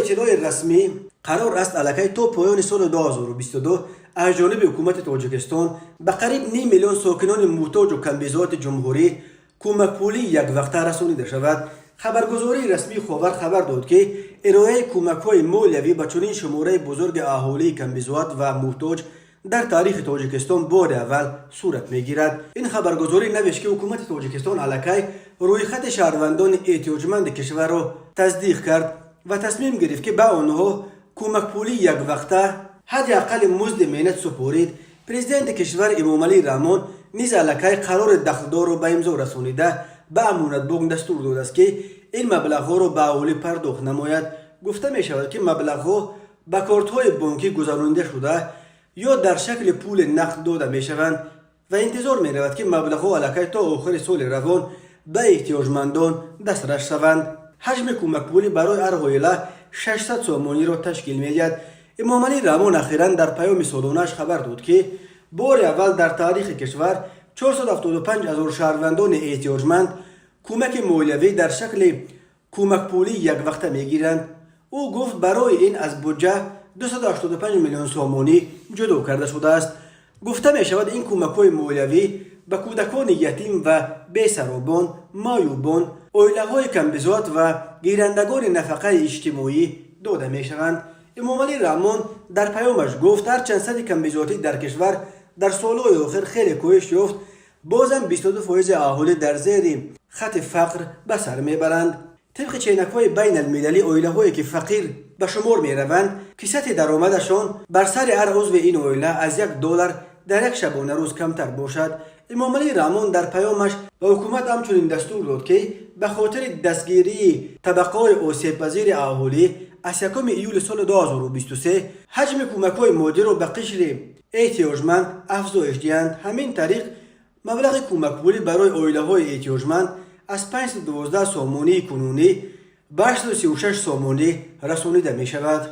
اطلاع رسمی قرار است علاقه تا پایان سال 2022 از جانب حکومت تاجیکستان به قریب 9 میلیون ساکنان محتاج و کمبیزات جمهوری کمک پولی یک وقته رسانیده شود. خبرگزاری رسمی خاور خبر داد که ارائه کمک‌های مالیوی به چنین شماره بزرگ اهالی کمبیزات و محتاج در تاریخ تاجیکستان بار اول صورت میگیرد. این خبرگزاری نوشت که حکومت تاجیکستان علاقه رویخط شهروندان احتیاجمند کشور را تصدیق کرد و تصمیم گرفت که به آنها کمک پولی یک وقته حداقل مزد مهنت سپارید. پرزیدنت کشور امامعلی رحمان نیز علاقه قرار دخلدار را به امضا رسانیده به امانت بانک دستور داده است که این مبلغ‌ها را به اهالی پرداخت نماید. گفته می شود که مبلغ‌ها به کارت‌های بانکی گذرانده شده یا در شکل پول نقد داده می شوند و انتظار می رود که مبلغ‌ها علاقه تا آخر سال روان به احتیاجمندان دسترس شوند. حجم کمک پولی برای هر عائله 600 سومانی را تشکیل می دهد. امامعلی رحمان اخیراً در پیام سالانه‌اش خبر داد که بار اول در تاریخ کشور 475,000 شهروندان احتیاجمند کمک مالیوی در شکل کمک پولی یک وقته می گیرند. او گفت برای این از بودجه 285 میلیون سومانی جدا کرده شده است. گفته می شود این کمک‌های مالیوی به کودکان یتیم و بی‌سرابان، معیوبان، عائله‌های کمبیزات و گیرندگان نفقه اجتماعی داده می شوند. امامعلی رحمان در پیامش گفت هرچند سطح کمبیزاتی در کشور در سالهای آخر خیلی کاهش یافت، بازم 22% اهالی در زیر خط فقر به سر میبرند. طبق چینک‌های بین المللی عائله‌هایی که فقیر به شمار میروند که سطح درآمدشان بر سر هر عضو این عائله از $1 در یک شبانه روز کمتر باشد. امامعلی رحمان در پیامش به حکومت همچنین دستور داد که به خاطر دستگیری طبقه‌های آسیب‌پذیر اهالی از 1 ایول سال 2023 حجم کمک‌های مادی را به قشر احتیاجمند افزایش دهند. همین طریق مبلغ کمک پولی برای عائله‌های احتیاجمند از 512 سومانی کنونی به 836 سومانی رسانیده می شود.